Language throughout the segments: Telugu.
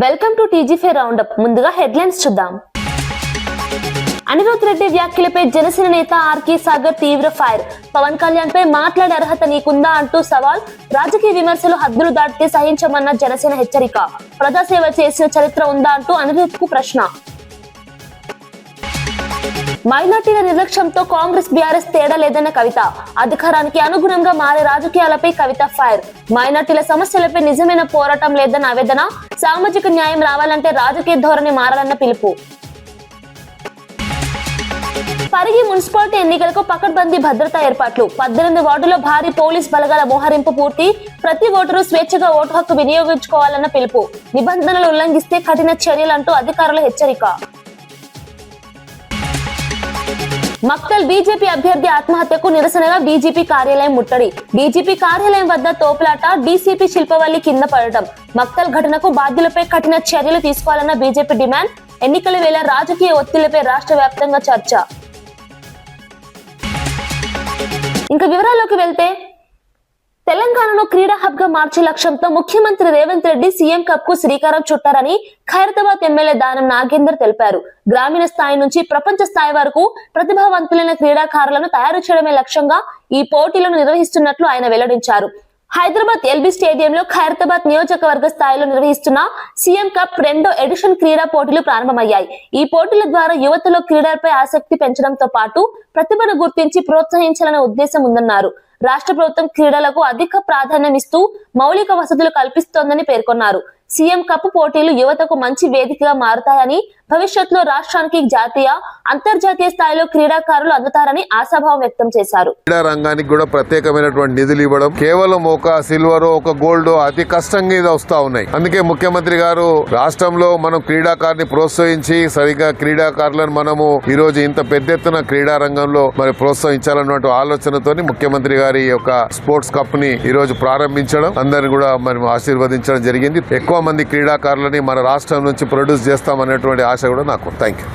Welcome to TGfy roundup. ముందుగా హెడ్లైన్స్ చూద్దాం. అనిరుద్ రెడ్డి వ్యాఖ్యలపై జనసేన నేత ఆర్కే సాగర్ తీవ్ర ఫైర్. పవన్ కళ్యాణ్ పై మాట్లాడే అర్హత నీకుందా అంటూ సవాల్. రాజకీయ విమర్శలు హద్దులు దాటితే సహించమన్న జనసేన హెచ్చరిక. ప్రజాసేవ చేసిన చరిత్ర ఉందా అంటూ అనిరుద్ కు ప్రశ్న. మైనార్టీల నిర్లక్ష్యంతో కాంగ్రెస్ బీఆర్ఎస్ తేడా లేదన్న కవిత. అధికారానికి అనుగుణంగా మారే రాజకీయాలపై కవిత ఫైర్. మైనార్టీల సమస్యలపై నిజమైన పోరాటం లేదన్న ఆవేదన. సామాజిక న్యాయం రావాలంటే రాజకీయ ధోరణి మారాలన్న పిలుపు. పరిగి మున్సిపాలిటీ ఎన్నికలకు పకడ్బందీ భద్రతా ఏర్పాట్లు. 18 వార్డులో భారీ పోలీస్ బలగాల మోహరింపు పూర్తి. ప్రతి ఓటరు స్వేచ్ఛగా ఓటు హక్కు వినియోగించుకోవాలన్న పిలుపు. నిబంధనలు ఉల్లంఘిస్తే కఠిన చర్యలంటూ అధికారుల హెచ్చరిక. మక్తల్ బీజేపీ అభ్యర్థి ఆత్మహత్యకు నిరసనగా బీజేపీ కార్యాలయం ముట్టడి. డీజీపీ కార్యాలయం వద్ద తోపులాట. డీసీపీ శిల్పవల్లి కింద పడటం. మక్తల్ ఘటనకు బాధ్యులపై కఠిన చర్యలు తీసుకోవాలన్న బీజేపీ డిమాండ్. ఎన్నికల వేళ రాజకీయ ఒత్తిళ్లపై రాష్ట్ర వ్యాప్తంగా చర్చ. ఇంకా వివరాల్లోకి వెళ్తే, తెలంగాణను క్రీడా హబ్ గా మార్చే లక్ష్యంతో ముఖ్యమంత్రి రేవంత్ రెడ్డి సీఎం కప్ కు శ్రీకారం చుట్టారని ఖైరతాబాద్ ఎమ్మెల్యే దానం నాగేందర్ తెలిపారు. గ్రామీణ స్థాయి నుంచి ప్రపంచ స్థాయి వరకు ప్రతిభావంతులైన క్రీడాకారులను తయారు చేయడమే లక్ష్యంగా ఈ పోటీలను నిర్వహిస్తున్నట్లు ఆయన వెల్లడించారు. హైదరాబాద్ ఎల్బీ స్టేడియంలో ఖైరతాబాద్ నియోజకవర్గ స్థాయిలో నిర్వహిస్తున్న సీఎం కప్ 2వ ఎడిషన్ క్రీడా పోటీలు ప్రారంభమయ్యాయి. ఈ పోటీల ద్వారా యువతలో క్రీడలపై ఆసక్తి పెంచడంతో పాటు ప్రతిభను గుర్తించి ప్రోత్సహించాలనే ఉద్దేశం ఉందన్నారు. రాష్ట్ర ప్రభుత్వం క్రీడలకు అధిక ప్రాధాన్యం ఇస్తూ మౌలిక వసతులు కల్పిస్తోందని పేర్కొన్నారు. సీఎం కప్ పోటీలు యువతకు మంచి వేదికగా మారుతాయని, భవిష్యత్తులో రాష్ట్రానికి జాతీయ, అంతర్జాతీయ స్థాయిలో క్రీడాకారులు అందుతారని ఆశాభావం వ్యక్తం చేశారు. క్రీడా రంగానికి కూడా ప్రత్యేకమైనటువంటి నిధులు ఇవ్వడం, కేవలం ఒక సిల్వర్ ఒక గోల్డ్ అతి కష్టంగా ఇది వస్తా ఉన్నాయి. అందుకే ముఖ్యమంత్రి గారు రాష్ట్రంలో మనం క్రీడాకారుని ప్రోత్సహించి సరిగా క్రీడాకారులను మనము ఈ రోజు ఇంత పెద్ద ఎత్తున క్రీడా రంగంలో మరి ప్రోత్సహించాలన్నటువంటి ఆలోచనతోని ముఖ్యమంత్రి గారి యొక్క స్పోర్ట్స్ కప్ ని ఈ రోజు ప్రారంభించడం, అందరిని కూడా మనం ఆశీర్వదించడం జరిగింది. ఎక్కువ మంది క్రీడాకారులని మన రాష్ట్రం నుంచి ప్రొడ్యూస్ చేస్తామనేటువంటి ఆశ కూడా నాకు. Thank you.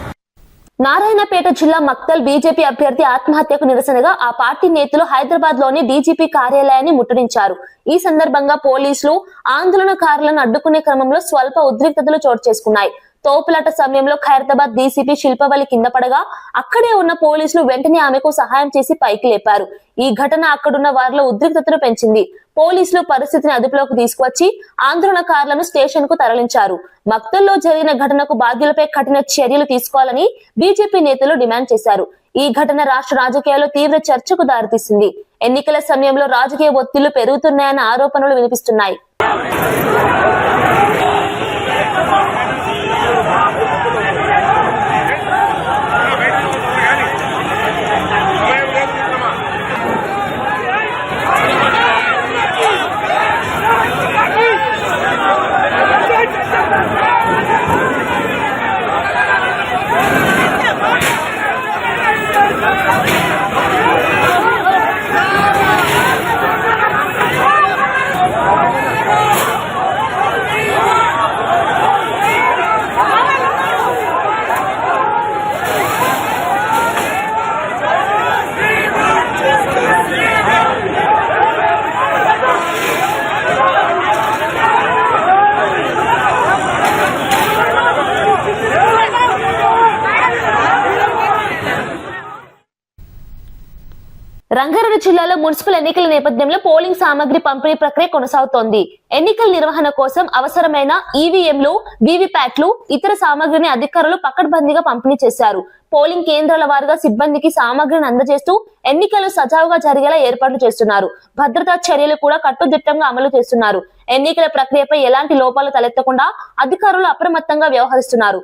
నారాయణపేట జిల్లా మక్తల్ బీజేపీ అభ్యర్థి ఆత్మహత్యకు నిరసనగా ఆ పార్టీ నేతలు హైదరాబాద్ లోని డీజీపీ కార్యాలయాన్ని ముట్టడించారు. ఈ సందర్భంగా పోలీసులు ఆందోళనకారులను అడ్డుకునే క్రమంలో స్వల్ప ఉద్రిక్తతలు చోటు చేసుకున్నాయి. తోపులాట సమయంలో ఖైరతాబాద్ డీసీపీ శిల్పవల్లి కింద పడగా అక్కడే ఉన్న పోలీసులు వెంటనే ఆమెకు సహాయం చేసి పైకి లేపారు. ఈ ఘటన అక్కడున్న వారిలో ఉద్రిక్తతను పెంచింది. పోలీసులు పరిస్థితిని అదుపులోకి తీసుకువచ్చి ఆందోళనకారులను స్టేషన్ కు తరలించారు. మక్తల్లో జరిగిన ఘటనకు బాధ్యులపై కఠిన చర్యలు తీసుకోవాలని బీజేపీ నేతలు డిమాండ్ చేశారు. ఈ ఘటన రాష్ట్ర రాజకీయాల్లో తీవ్ర చర్చకు దారితీసింది. ఎన్నికల సమయంలో రాజకీయ ఒత్తిళ్లు పెరుగుతున్నాయన్న ఆరోపణలు వినిపిస్తున్నాయి. రంగారెడ్డి జిల్లాలో మున్సిపల్ ఎన్నికల నేపథ్యంలో పోలింగ్ సామగ్రి పంపిణీ ప్రక్రియ కొనసాగుతోంది. ఎన్నికల నిర్వహణ కోసం అవసరమైన ఈవీఎంలు, వీవీప్యాట్లు, ఇతర సామగ్రిని అధికారులు పకడ్బందీగా పంపిణీ చేశారు. పోలింగ్ కేంద్రాల వారీగా సిబ్బందికి సామగ్రిని అందజేస్తూ ఎన్నికలు సజావుగా జరిగేలా ఏర్పాట్లు చేస్తున్నారు. భద్రతా చర్యలు కూడా కట్టుదిట్టంగా అమలు చేస్తున్నారు. ఎన్నికల ప్రక్రియపై ఎలాంటి లోపాలు తలెత్తకుండా అధికారులు అప్రమత్తంగా వ్యవహరిస్తున్నారు.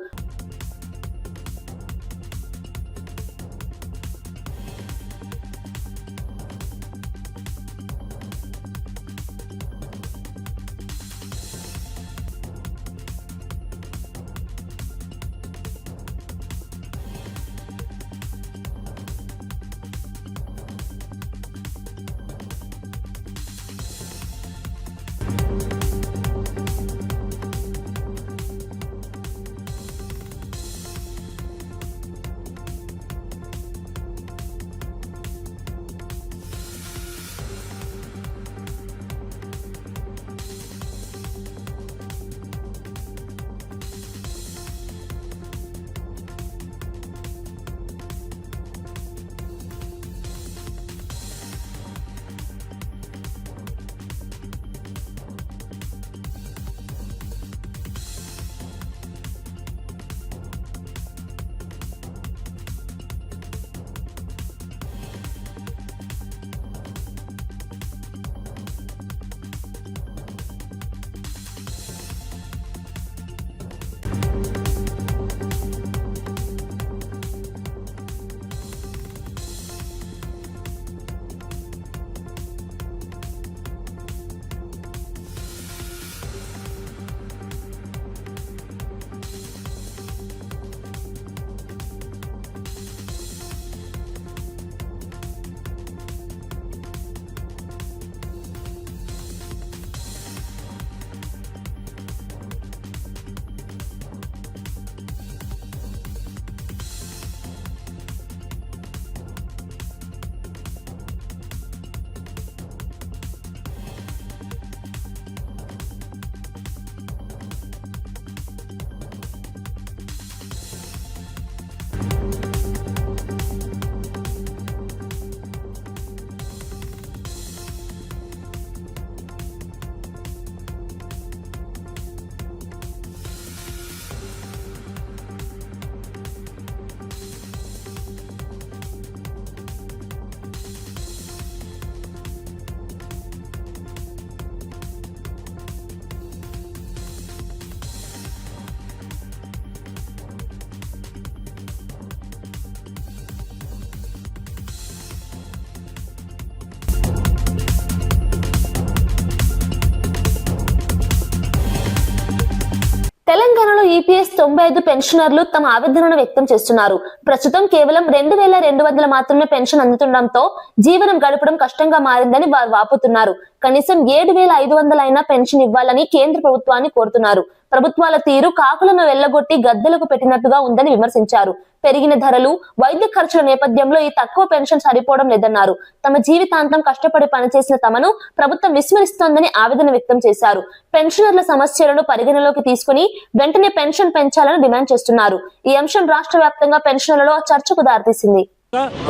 ఈపీఎస్ 95 పెన్షనర్లు తమ ఆవేదనను వ్యక్తం చేస్తున్నారు. ప్రస్తుతం కేవలం 2200 మాత్రమే పెన్షన్ అందుతుండటంతో జీవనం గడపడం కష్టంగా మారిందని వారు వాపోతున్నారు. కనీసం 7500 అయినా పెన్షన్ ఇవ్వాలని కేంద్ర ప్రభుత్వాన్ని కోరుతున్నారు. ప్రభుత్వాల తీరు కాకులను వెళ్లగొట్టి గద్దెలకు పెట్టినట్టుగా ఉందని విమర్శించారు. పెరిగిన ధరలు, వైద్య ఖర్చుల నేపథ్యంలో ఈ తక్కువ పెన్షన్ సరిపోవడం లేదన్నారు. తమ జీవితాంతం కష్టపడి పనిచేసిన తమను ప్రభుత్వం విస్మరిస్తోందని ఆవేదన వ్యక్తం చేశారు. పెన్షనర్ల సమస్యలను పరిగణలోకి తీసుకుని వెంటనే పెన్షన్ పెంచాలని డిమాండ్ చేస్తున్నారు. ఈ అంశం రాష్ట్ర వ్యాప్తంగా పెన్షనర్లలో చర్చకు దారితీసింది.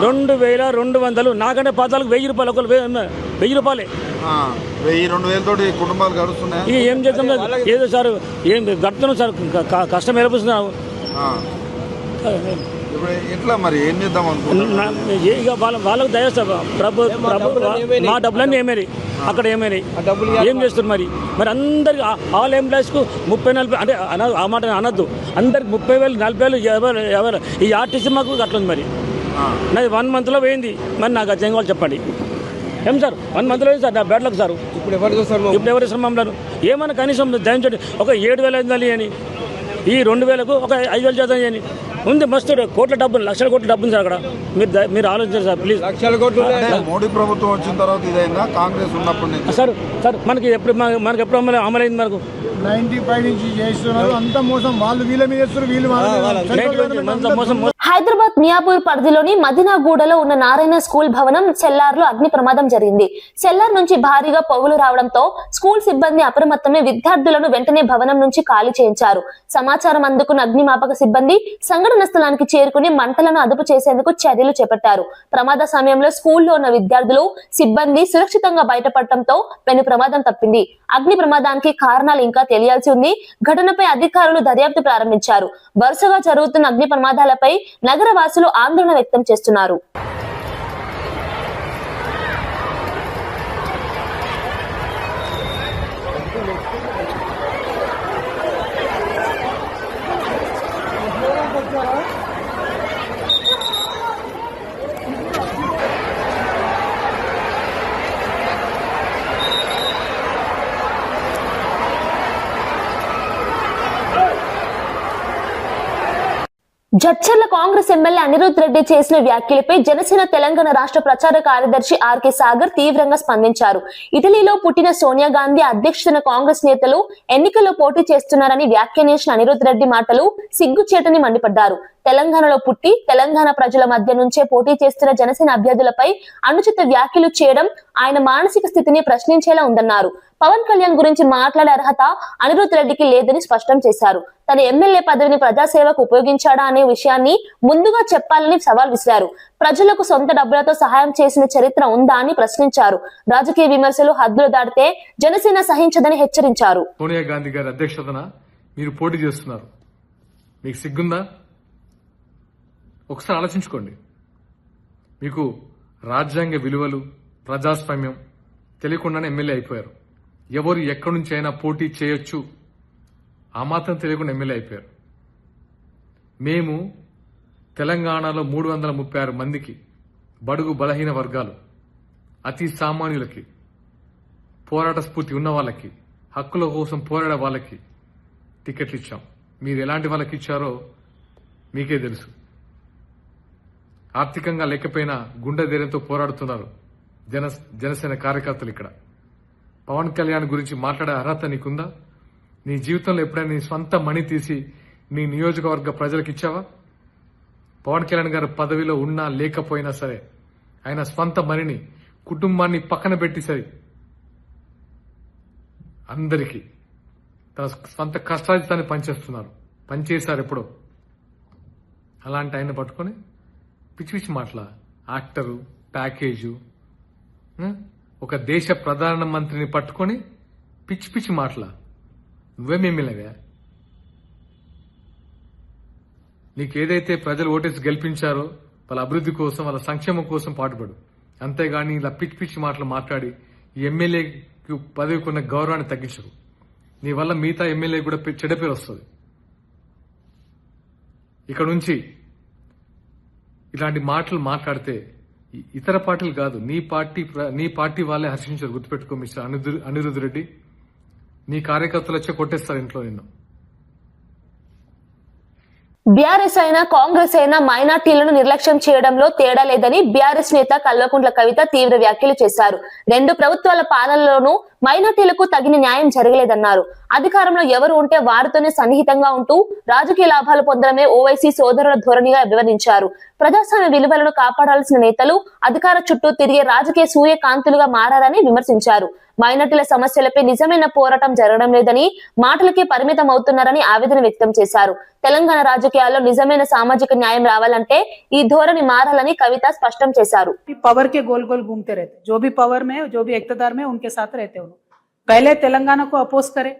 2200 నాకంటే పాతాలకు 1000 రూపాయలు, ఒకరు 1000 రూపాయలే 1000-2000 తోటి కుటుంబాలు గడుస్తున్నాయి. ఇక ఏం చేద్దాం, ఏదో సార్ ఏం గడుపుతున్నాం సార్, కష్టం ఏర్పడుతున్నావు. ఇప్పుడు ఎట్లా మరి ఏం చేద్దాం అనుకుంటున్నాం? ఇక వాళ్ళకు దయచేస్తా మా డబ్బులన్నీ ఏమేరి అక్కడ ఏమేరి ఏం చేస్తారు మరి అందరికి ఆల్ ఎంప్లాయీస్ కు 30-40 అంటే ఆ మాట అనద్దు, అందరికి 30,000 40,000 ఎవరు ఈ ఆర్టీసీ మాకు అట్లుంది. మరి నాది 1 month లో పోయింది. మరి నాకు అది వాళ్ళు చెప్పండి ఏం సార్, 1 month లో పోయింది సార్ నా బ్యాడ్లకు సార్. ఇప్పుడు ఎవరు ఇస్తారు మమ్మల్ని? ఏమన్నా కనీసం దయించండి, ఒక 7,000 అని, ఈ 2,000కు ఒక 5,000 చేద్దాం అని ఉంది. మస్తు కోట్ల డబ్బులు, లక్షల కోట్ల డబ్బులు సార్ అక్కడ. మీరు ఆలోచించారు సార్ ప్లీజ్. లక్షల కోట్లు మోడీ ప్రభుత్వం వచ్చిన తర్వాత ఇదైందా? కాంగ్రెస్ ఉన్నప్పుడు సార్ మనకి ఎప్పుడు అమలైంది? మనకు 95 నుంచి చేస్తున్నారు. అంత మోసం, వాళ్ళు వీళ్ళ మీద చేస్తున్నారు, వీళ్ళు మోసం. హైదరాబాద్ మియాపూర్ పరిధిలోని మదినాగూడలో ఉన్న నారాయణ స్కూల్ భవనం సెల్లార్లో అగ్ని ప్రమాదం జరిగింది. సెల్లార్ నుంచి భారీగా పొగలు రావడంతో స్కూల్ సిబ్బంది అప్రమత్తమై విద్యార్థులను వెంటనే భవనం నుంచి ఖాళీ చేయించారు. సమాచారం అందుకున్న అగ్నిమాపక సిబ్బంది సంఘటన స్థలానికి చేరుకుని మంటలను అదుపు చేసేందుకు చర్యలు చేపట్టారు. ప్రమాద సమయంలో స్కూల్లో ఉన్న విద్యార్థులు, సిబ్బంది సురక్షితంగా బయటపడటంతో పెను ప్రమాదం తప్పింది. అగ్ని ప్రమాదానికి కారణాలు ఇంకా తెలియాల్సి ఉంది. ఘటనపై అధికారులు దర్యాప్తు ప్రారంభించారు. వరుసగా జరుగుతున్న అగ్ని ప్రమాదాలపై నగరవాసులు ఆందోళన వ్యక్తం చేస్తున్నారు. జడ్చర్ల కాంగ్రెస్ ఎమ్మెల్యే అనిరుద్ రెడ్డి చేసిన వ్యాఖ్యలపై జనసేన తెలంగాణ రాష్ట్ర ప్రచార కార్యదర్శి ఆర్కే సాగర్ తీవ్రంగా స్పందించారు. ఇటలీలో పుట్టిన సోనియా గాంధీ అధ్యక్షతన కాంగ్రెస్ నేతలు ఎన్నికల్లో పోటీ చేస్తున్నారని వ్యాఖ్యానించిన అనిరుద్ రెడ్డి మాటలు సిగ్గుచేటని మండిపడ్డారు. తెలంగాణలో పుట్టి తెలంగాణ ప్రజల మధ్య నుంచే పోటీ చేస్తున్న జనసేన అభ్యర్థులపై అనుచిత వ్యాఖ్యలు చేయడం ఆయన మానసిక స్థితిని ప్రశ్నించేలా ఉందన్నారు. పవన్ కళ్యాణ్ గురించి మాట్లాడే అర్హత అనిరుద్ రెడ్డికి లేదని స్పష్టం చేశారు. తన ఎమ్మెల్యే పదవిని ప్రజాసేవకు ఉపయోగించాడా అనే విషయాన్ని ముందుగా చెప్పాలని సవాల్ విసిరారు. ప్రజలకు సొంత డబ్బులతో సహాయం చేసిన చరిత్ర ఉందా అని ప్రశ్నించారు. రాజకీయ విమర్శలు హద్దులు దాటితే జనసేన సహించదని హెచ్చరించారు. సోనియా గాంధీ గారి అధ్యక్షతన మీరు పోటీ చేస్తున్నారు, మీకు సిగ్గుందా? ఒకసారి ఆలోచించుకోండి. మీకు రాజ్యాంగ విలువలు, ప్రజాస్వామ్యం తెలియకుండానే ఎమ్మెల్యే అయిపోయారు. ఎవరు ఎక్కడి నుంచి అయినా పోటీ చేయొచ్చు, ఆ మాత్రం తెలియకుండా ఎమ్మెల్యే అయిపోయారు. మేము తెలంగాణలో 336 మందికి, బడుగు బలహీన వర్గాలు, అతి సామాన్యులకి, పోరాట స్ఫూర్తి ఉన్న వాళ్ళకి, హక్కుల కోసం పోరాడే వాళ్ళకి టికెట్లు ఇచ్చాం. మీరు ఎలాంటి వాళ్ళకి ఇచ్చారో మీకే తెలుసు. ఆర్థికంగా లేకపోయినా గుండె ధైర్యంతో పోరాడుతున్నారు జనసేన కార్యకర్తలు. ఇక్కడ పవన్ కళ్యాణ్ గురించి మాట్లాడే అర్హత నీకుందా? నీ జీవితంలో ఎప్పుడైనా నీ స్వంత మణి తీసి నీ నియోజకవర్గ ప్రజలకు ఇచ్చావా? పవన్ కళ్యాణ్ గారు పదవిలో ఉన్నా లేకపోయినా సరే ఆయన స్వంత మణిని, కుటుంబాన్ని పక్కన పెట్టి సరి అందరికీ తన స్వంత కష్టాజితాన్ని పనిచేశారు ఎప్పుడో. అలాంటి ఆయన పట్టుకొని పిచ్చి పిచ్చి మాటల యాక్టరు, ప్యాకేజు, ఒక దేశ ప్రధానమంత్రిని పట్టుకొని పిచ్చి పిచ్చి మాటల. నువ్వేమేమిలాగా? నీకేదైతే ప్రజలు ఓటేసి గెలిపించారో వాళ్ళ అభివృద్ధి కోసం, వాళ్ళ సంక్షేమం కోసం పాటుపడు. అంతేగాని ఇలా పిచ్చి పిచ్చి మాటలు మాట్లాడి ఈ ఎమ్మెల్యేకి పదవికి ఉన్న గౌరవాన్ని తగ్గించరు. నీ వల్ల మిగతా ఎమ్మెల్యే కూడా చెడ్డ పేరు వస్తుంది. ఇక్కడ నుంచి ఇలాంటి మాటలు మాట్లాడితే ఇతర పార్టీలు కాదు, నీ పార్టీ వాళ్ళే హర్షించారు. గుర్తుపెట్టుకో మిస్టర్ అనిరుద్ రెడ్డి, నీ కార్యకర్తలు వచ్చే కొట్టేస్తారు ఇంట్లో నిన్ను. బీఆర్ఎస్ అయినా కాంగ్రెస్ అయినా మైనార్టీలను నిర్లక్ష్యం చేయడంలో తేడా లేదని బీఆర్ఎస్ నేత కల్వకుంట్ల కవిత తీవ్ర వ్యాఖ్యలు చేశారు. 2 ప్రభుత్వాల పాలనలోనూ మైనార్టీలకు తగిన న్యాయం జరగలేదన్నారు. అధికారంలో ఎవరు ఉంటే వారితోనే సన్నిహితంగా ఉంటూ రాజకీయ లాభాలు పొందడమే ఓవైసీ సోదరుల ధోరణిగా వివరించారు. ప్రజాస్వామ్య విలువలను కాపాడాల్సిన నేతలు అధికార చుట్టూ తిరిగే రాజకీయ సూర్యకాంతులుగా మారారని విమర్శించారు. మైనార్టీల సమస్యలపై నిజమైన పోరాటం జరగడం లేదని, మాటలకే పరిమితం అవుతున్నారని ఆవేదన వ్యక్తం చేశారు. తెలంగాణ రాజకీయాల్లో నిజమైన సామాజిక న్యాయం రావాలంటే ఈ ధోరణి మారాలని కవిత స్పష్టం చేశారు. पावर के गोल गोल घूमते रहते, जो भी पावर में जो भी इक्तदार में उनके साथ रहते हो। पहले तेलंगाना को अपोज करे,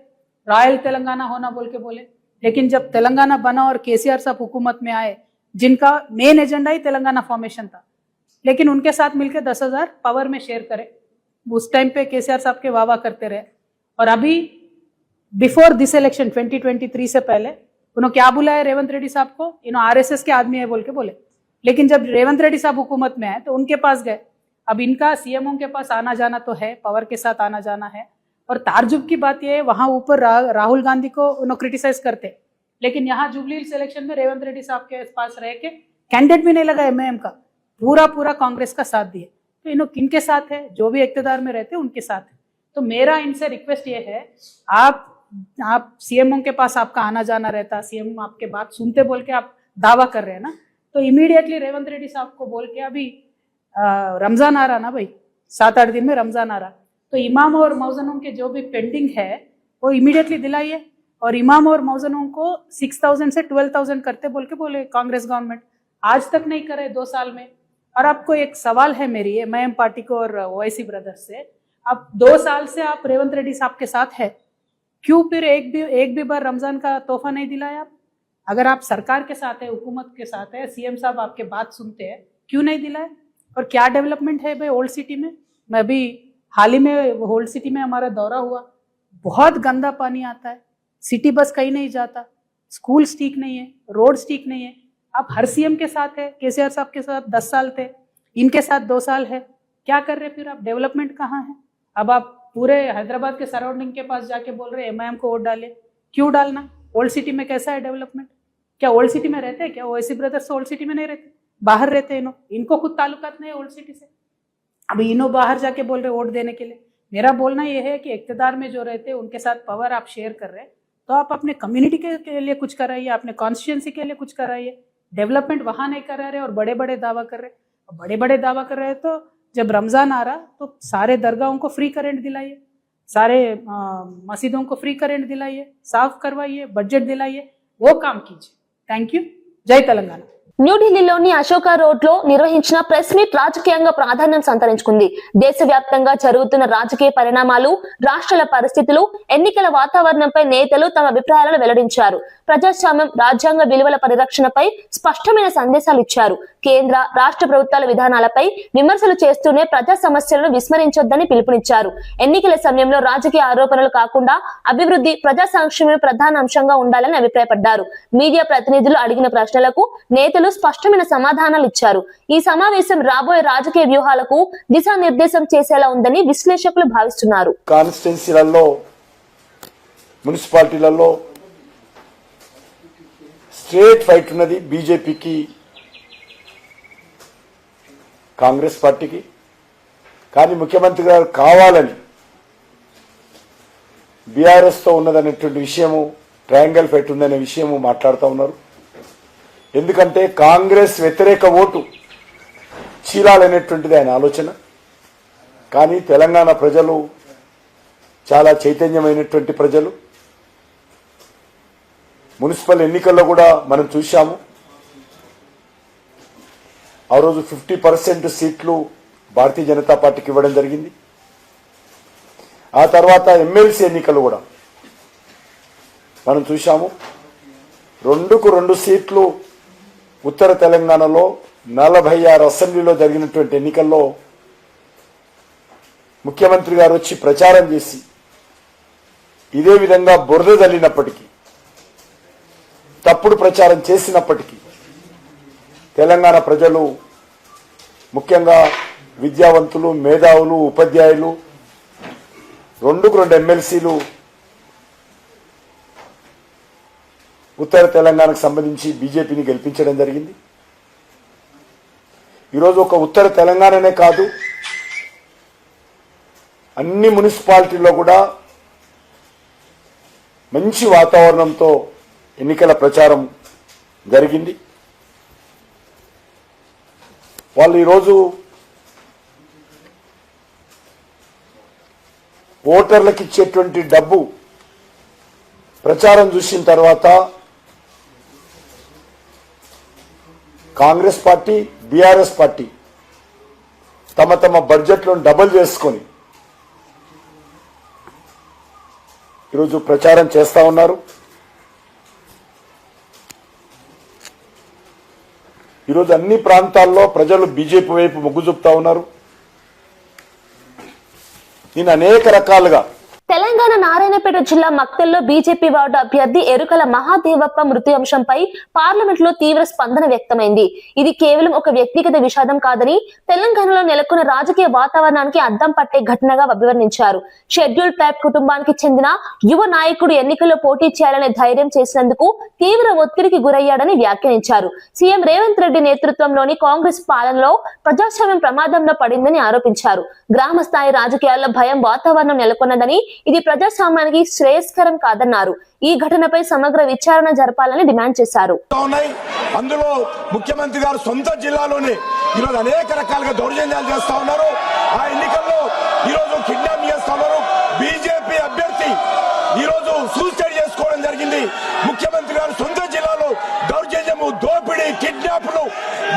रॉयल तेलंगाना होना बोल के बोले, लेकिन जब तेलंगाना बना और केसीआर साहब हुकूमत में आए, जिनका मेन एजेंडा ही तेलंगाना फॉर्मेशन था, लेकिन उनके साथ मिलकर 10,000 पावर में शेयर करे। उस टाइम पे केसीआर साहब के वाह करते रहे। और अभी बिफोर दिस इलेक्शन 2023 से पहले उन्होंने क्या बुलाया रेवंत रेड्डी साहब को, इन्होंने आरएसएस के आदमी है बोल के बोले। लेकिन जब रेवंत रेड्डी साहब हुकूमत में आए तो उनके पास गए। अब इनका सीएमओ के पास आना जाना तो है, पावर के साथ आना जाना है। और ताज्जुब की बात यह है, वहां ऊपर राहुल गांधी को उन्होंने क्रिटिसाइज करते, लेकिन यहाँ जुबली हिल्स इलेक्शन में रेवंत रेड्डी साहब के पास रह के कैंडिडेट भी नहीं लगा एमआईएम का, पूरा कांग्रेस का साथ दिए। तो इन्होंने किनके साथ है? जो भी इक्तदार में रहते उनके साथ है। तो मेरा इनसे रिक्वेस्ट ये है, आप सीएमओ के पास आपका आना जाना रहता, सीएम आपके बात सुनते बोल के आप दावा कर रहे हैं ना, तो इमीडिएटली रेवंत रेड्डी साहब को बोल के, अभी रमजान आ रहा ना भाई, 7-8 दिन में रमजान आ रहा, तो इमाम और मौजनों के जो भी पेंडिंग है वो इमीडिएटली दिलाइए। और इमाम और मौजनों को 6,000 से 12,000 करते बोल के बोले कांग्रेस गवर्नमेंट, आज तक नहीं करे 2 साल में। और आपको एक सवाल है मेरी एमआईएम पार्टी को और ओवैसी ब्रदर्स से, अब 2 साल से आप रेवंत रेड्डी साहब के साथ है, क्यों फिर एक भी बार रमजान का तोहफा नहीं दिलाया आप? अगर आप सरकार के साथ है, हुकूमत के साथ है, सीएम साहब आपके बात सुनते हैं, क्यों नहीं दिलाए? और क्या डेवलपमेंट है भाई ओल्ड सिटी में? मैं अभी हाल ही में ओल्ड सिटी में हमारा दौरा हुआ, बहुत गंदा पानी आता है, सिटी बस कहीं नहीं जाता, स्कूल्स ठीक नहीं है, रोड्स ठीक नहीं है। आप हर सीएम के साथ है, केसीआर साहब के साथ 10 साल थे, इनके साथ 2 साल है, क्या कर रहे फिर आप? डेवलपमेंट कहाँ है? अब आप पूरे हैदराबाद के सराउंडिंग के पास जाके बोल रहे एमआईएम को वोट डाले, क्यों डालना? ओल्ड सिटी में कैसा है डेवलपमेंट? क्या ओल्ड सिटी में रहते हैं क्या? ओवैसी ब्रदर्स ओल्ड सिटी में नहीं रहते, बाहर रहते हैं। इनको खुद ताल्लुकात नहीं है ओल्ड सिटी से, अभी इन्हों बाहर जाके बोल रहे वोट देने के लिए। मेरा बोलना यह है कि इक्तदार में जो रहते हैं उनके साथ पावर आप शेयर कर रहे हैं, तो आप अपने कम्युनिटी के लिए कुछ कराइए, अपने कॉन्स्टिट्यूंसी के लिए कुछ कराइए। डेवलपमेंट वहां नहीं करा रहे और बड़े बड़े दावा कर रहे, बड़े दावा कर रहे हैं। तो जब रमजान आ रहा तो सारे दरगाहों को फ्री करेंट दिलाइए, सारे मस्जिदों को फ्री करेंट दिलाइए, साफ करवाइए, बजट दिलाइए, वो काम कीजिए। Thank you. जय तेलंगाना। న్యూఢిల్లీలోని అశోక రోడ్ లో నిర్వహించిన ప్రెస్ మీట్ రాజకీయంగా ప్రాధాన్యం సంతరించుకుంది. దేశవ్యాప్తంగా జరుగుతున్న రాజకీయ పరిణామాలు, రాష్ట్రాల పరిస్థితులు, ఎన్నికల వాతావరణంపై నేతలు తమ అభిప్రాయాలను వెల్లడించారు. ప్రజాస్వామ్యం, రాజ్యాంగ విలువల పరిరక్షణపై స్పష్టమైన సందేశాలు ఇచ్చారు. కేంద్ర, రాష్ట్ర ప్రభుత్వాల విధానాలపై విమర్శలు చేస్తూనే ప్రజా సమస్యలను విస్మరించొద్దని పిలుపునిచ్చారు. ఎన్నికల సమయంలో రాజకీయ ఆరోపణలు కాకుండా అభివృద్ధి, ప్రజా సంక్షేమమే ప్రధాన అంశంగా ఉండాలని అభిప్రాయపడ్డారు. మీడియా ప్రతినిధులు అడిగిన ప్రశ్నలకు నేతలు స్పష్టమైన సమాధానాలు ఇచ్చారు. ఈ సమావేశం రాబోయే రాజకీయ వ్యూహాలకు దిశానిర్దేశం చేసేలా ఉందని విశ్లేషకులు భావిస్తున్నారు. కాన్స్టిట్యున్సీలలో, మున్సిపాలిటీలలో స్ట్రేట్ ఫైట్ ఉన్నది బీజేపీకి, కాంగ్రెస్ పార్టీకి. కానీ ముఖ్యమంత్రి గారు కావాలని బీఆర్ఎస్ తో ఉన్నదనేటువంటి విషయము, ట్రయాంగిల్ ఫైట్ ఉందనే విషయము మాట్లాడుతూ ఉన్నారు. ఎందుకంటే కాంగ్రెస్ వ్యతిరేక ఓటు చీలాలనేటువంటిది ఆయన ఆలోచన. కానీ తెలంగాణ ప్రజలు చాలా చైతన్యమైనటువంటి ప్రజలు. మున్సిపల్ ఎన్నికల్లో కూడా మనం చూశాము, ఆ రోజు 50% సీట్లు భారతీయ జనతా పార్టీకి ఇవ్వడం జరిగింది. ఆ తర్వాత ఎమ్మెల్సీ ఎన్నికలు కూడా మనం చూశాము, 2కు 2 సీట్లు ఉత్తర తెలంగాణలో 46 అసెంబ్లీలో జరిగినటువంటి ఎన్నికల్లో ముఖ్యమంత్రి గారు వచ్చి ప్రచారం చేసి ఇదే విధంగా బురద జల్లినప్పటికీ, తప్పుడు ప్రచారం చేసినప్పటికీ తెలంగాణ ప్రజలు, ముఖ్యంగా విద్యావంతులు, మేధావులు, ఉపాధ్యాయులు 2కు 2 ఎమ్మెల్సీలు ఉత్తర తెలంగాణకు సంబంధించి బీజేపీని గెలిపించడం జరిగింది. ఈరోజు ఒక ఉత్తర తెలంగాణనే కాదు, అన్ని మున్సిపాలిటీల్లో కూడా మంచి వాతావరణంతో ఎన్నికల ప్రచారం జరిగింది. వాళ్ళు ఈరోజు ఓటర్లకు ఇచ్చేటువంటి డబ్బు ప్రచారం చూసిన తర్వాత కాంగ్రెస్ పార్టీ, బీఆర్ఎస్ పార్టీ తమ తమ బడ్జెట్లను డబుల్ చేసుకొని ఈరోజు ప్రచారం చేస్తా ఉన్నారు. ఈరోజు అన్ని ప్రాంతాల్లో ప్రజలు బీజేపీ వైపు మొగ్గు చూపుతా ఉన్నారు. నేను అనేక రకాలుగా తెలంగాణ నారాయణపేట జిల్లా మక్తల్లో బీజేపీ వార్డు అభ్యర్థి ఎరుకల మహాదేవప్ప మృతి అంశంపై పార్లమెంట్ లో తీవ్ర స్పందన వ్యక్తమైంది. ఇది కేవలం ఒక వ్యక్తిగత విషాదం కాదని తెలంగాణలో నెలకొన్న రాజకీయ వాతావరణానికి అద్దం పట్టే ఘటనగా అభివర్ణించారు. షెడ్యూల్ ట్రైబ్ కుటుంబానికి చెందిన యువ నాయకుడు ఎన్నికల్లో పోటీ చేయాలనే ధైర్యం చేసినందుకు తీవ్ర ఒత్తిడికి గురయ్యాడని వ్యాఖ్యానించారు. సీఎం రేవంత్ రెడ్డి నేతృత్వంలోని కాంగ్రెస్ పాలనలో ప్రజాస్వామ్యం ప్రమాదంలో పడిందని ఆరోపించారు. గ్రామ స్థాయి రాజకీయాల్లో భయం వాతావరణం నెలకొన్నదని, ఇది ప్రజాస్వామ్యానికి శ్రేయస్కరం కాదన్నారు. ఈ ఘటనపై సమగ్ర విచారణ జరపాలని డిమాండ్ చేశారు. అందులో ముఖ్యమంత్రి గారు సొంత జిల్లాలోనే ఈరోజు అనేక రకాలుగా దౌర్జన్యాలు చేస్తా ఉన్నారు. ఆ ఎన్నికల్లో ఈరోజు కిడ్నాప్ చేస్తా ఉన్నారు. బీజేపీ అభ్యర్థి ఈరోజు సూసైడ్ చేసుకోవడం జరిగింది. ముఖ్యమంత్రి గారు సొంత జిల్లాలో దౌర్జన్యము, దోపిడీ, కిడ్నాప్లు,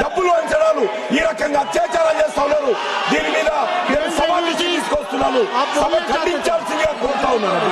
డబ్బులు అంచడాలు, ఈ రకంగా అత్యాచారాలు చేస్తా ఉన్నారు. దీని మీద నేను సవాల్ తీసుకొస్తున్నాను. ఖండించాల్సిందిగా కోరుతా ఉన్నాను.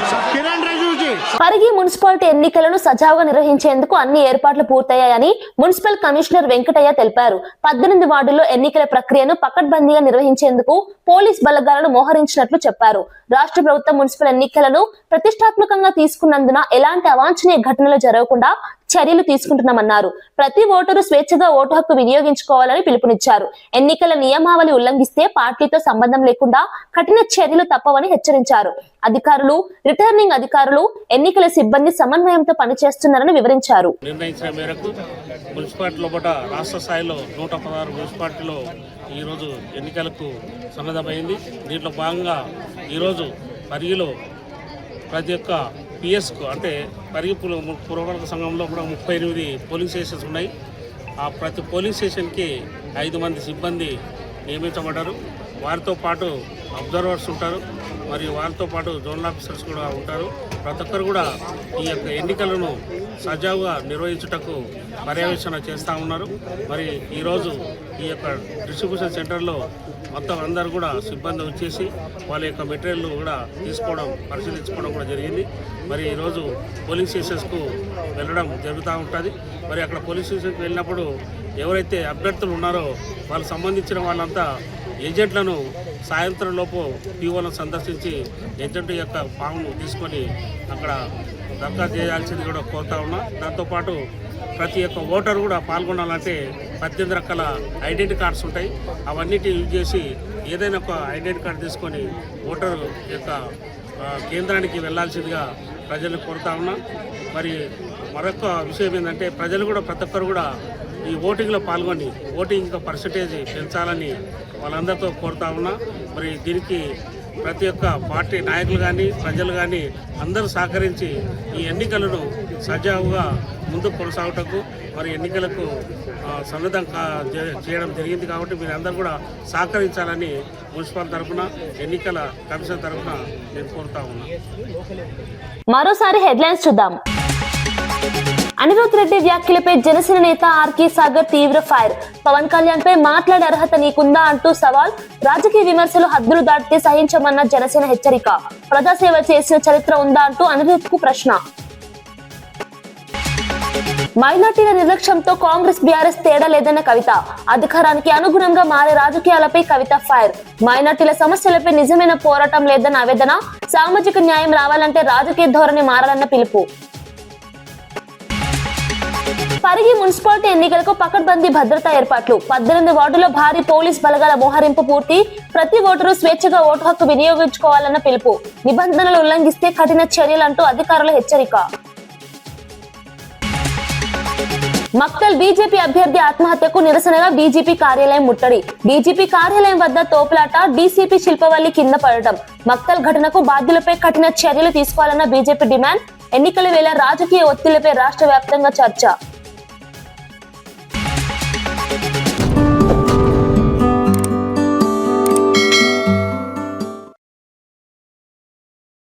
పరిగి మున్సిపాలిటీ ఎన్నికలను సజావుగా నిర్వహించేందుకు అన్ని ఏర్పాట్లు పూర్తయ్యాయని మున్సిపల్ కమిషనర్ వెంకటయ్య తెలిపారు. 18 వార్డుల్లో ఎన్నికల ప్రక్రియను పకడ్బందీగా నిర్వహించేందుకు పోలీస్ బలగాలను మోహరించినట్లు చెప్పారు. రాష్ట్ర ప్రభుత్వం మున్సిపల్ ఎన్నికలను ప్రతిష్టాత్మకంగా తీసుకున్నందున ఎలాంటి అవాంఛనీయ ఘటనలు జరగకుండా చర్యలు తీసుకుంటున్నామన్నారు. ప్రతి ఓటరు స్వేచ్ఛగా ఓటు హక్కు వినియోగించుకోవాలని పిలుపునిచ్చారు. ఎన్నికల నియమావళి ఉల్లంఘిస్తే పార్టీతో సంబంధం లేకుండా కఠిన చర్యలు తప్పవని హెచ్చరించారు. అధికారులు, రిటర్నింగ్ అధికారులు, ఎన్నికల సిబ్బంది సమన్వయంతో పనిచేస్తున్నారని వివరించారు. నిర్ణయించిన మేరకు మున్సిపాలిటీలో పాటు రాష్ట్ర స్థాయిలో 116 మున్సిపాలిటీలో ఈరోజు ఎన్నికలకు సన్నద్ధమైంది. దీంట్లో భాగంగా ఈరోజు పరిగిలో ప్రతి ఒక్క పిఎస్కు అంటే పరిగి పురపాలక సంఘంలో కూడా 38 పోలింగ్ స్టేషన్స్ ఉన్నాయి. ఆ ప్రతి పోలింగ్ స్టేషన్కి 5 మంది సిబ్బంది నియమించబడ్డారు. వారితో పాటు అబ్జర్వర్స్ ఉంటారు, మరియు వారితో పాటు జోనల్ ఆఫీసర్స్ కూడా ఉంటారు. ప్రతి ఒక్కరు కూడా ఈ యొక్క ఎన్నికలను సజావుగా నిర్వహించుటకు పర్యవేక్షణ చేస్తూ ఉన్నారు. మరి ఈరోజు ఈ యొక్క డిస్ట్రిబ్యూషన్ సెంటర్లో మొత్తం అందరూ కూడా సిబ్బంది వచ్చేసి వాళ్ళ యొక్క మెటీరియల్ కూడా తీసుకోవడం, పరిశీలించుకోవడం కూడా జరిగింది. మరి ఈరోజు పోలింగ్ స్టేషన్స్కు వెళ్ళడం జరుగుతూ ఉంటుంది. మరి అక్కడ పోలింగ్ స్టేషన్కి వెళ్ళినప్పుడు ఎవరైతే అభ్యర్థులు ఉన్నారో వాళ్ళకు సంబంధించిన వాళ్ళంతా ఏజెంట్లను సాయంత్రం లోపు పీఓలను సందర్శించి ఏజెంట్ యొక్క ఫామ్ను తీసుకొని అక్కడ దరఖాస్తు చేయాల్సింది కూడా కోరుతా ఉన్నా. దాంతోపాటు ప్రతి ఒక్క ఓటర్ కూడా పాల్గొనాలంటే 18 రకాల ఐడెంటిటీ కార్డ్స్ ఉంటాయి. అవన్నిటి యూజ్ చేసి ఏదైనా ఒక ఐడెంటిటీ కార్డు తీసుకొని ఓటర్ యొక్క కేంద్రానికి వెళ్లాల్సిందిగా ప్రజలను కోరుతా ఉన్నా. మరి మరొక విషయం ఏంటంటే ప్రజలు కూడా ప్రతి ఒక్కరు కూడా ఈ ఓటింగ్లో పాల్గొని ఓటింగ్ పర్సంటేజ్ పెంచాలని వాళ్ళందరితో కోరుతా ఉన్నా. మరి దీనికి ప్రతి ఒక్క పార్టీ నాయకులు కానీ ప్రజలు కానీ అందరూ సహకరించి ఈ ఎన్నికలను సజావుగా ముందుకు కొనసాగుటకు మరి ఎన్నికలకు సన్నద్ధం చేయడం జరిగింది. కాబట్టి మీరందరూ కూడా సహకరించాలని మున్సిపల్ తరఫున, ఎన్నికల కమిషన్ తరఫున నేను కోరుతా ఉన్నా. మరోసారి హెడ్లైన్స్ చూద్దాం. అనిరుద్ రెడ్డి వ్యాఖ్యలపై జనసేన నేత ఆర్కే సాగర్ తీవ్ర ఫైర్. పవన్ కళ్యాణ్ పై మాట్లాడే అర్హత నీకుందా అంటూ సవాల్. రాజకీయ విమర్శలు హద్దులు దాటితే సహించమన్న జనసేన హెచ్చరిక. ప్రజాసేవ చేసిన చరిత్ర ఉందా అంటూ అనిరుద్ కు ప్రశ్న. మైనార్టీల నిర్లక్ష్యంతో కాంగ్రెస్ బీఆర్ఎస్ తేడా లేదన్న కవిత. అధికారానికి అనుగుణంగా మారే రాజకీయాలపై కవిత ఫైర్. మైనార్టీల సమస్యలపై నిజమైన పోరాటం లేదన్న ఆవేదన. సామాజిక న్యాయం రావాలంటే రాజకీయ ధోరణి మారాలన్న పిలుపు. పరిగి మున్సిపాలిటీ ఎన్నికలకు పకడ్బందీ భద్రతా ఏర్పాట్లు. 18 వార్డుల్లో భారీ పోలీస్ బలగాల మోహరింపు పూర్తి. ప్రతి ఓటరు స్వేచ్ఛగా ఓటు హక్కు వినియోగించుకోవాలన్న పిలుపు. నిబంధనలు ఉల్లంఘిస్తే కఠిన చర్యలంటూ అధికారుల హెచ్చరిక. మక్తల్ బీజేపీ అభ్యర్థి ఆత్మహత్యకు నిరసనగా బీజేపీ కార్యాలయం ముట్టడి. బీజేపీ కార్యాలయం వద్ద తోపులాట, డీసీపీ శిల్పవల్లి కింద పడటం. మక్తల్ ఘటనకు బాధ్యులపై కఠిన చర్యలు తీసుకోవాలన్న బీజేపీ డిమాండ్. ఎన్నికల వేళ రాజకీయ ఒత్తిళ్లపై రాష్ట్ర వ్యాప్తంగా చర్చ.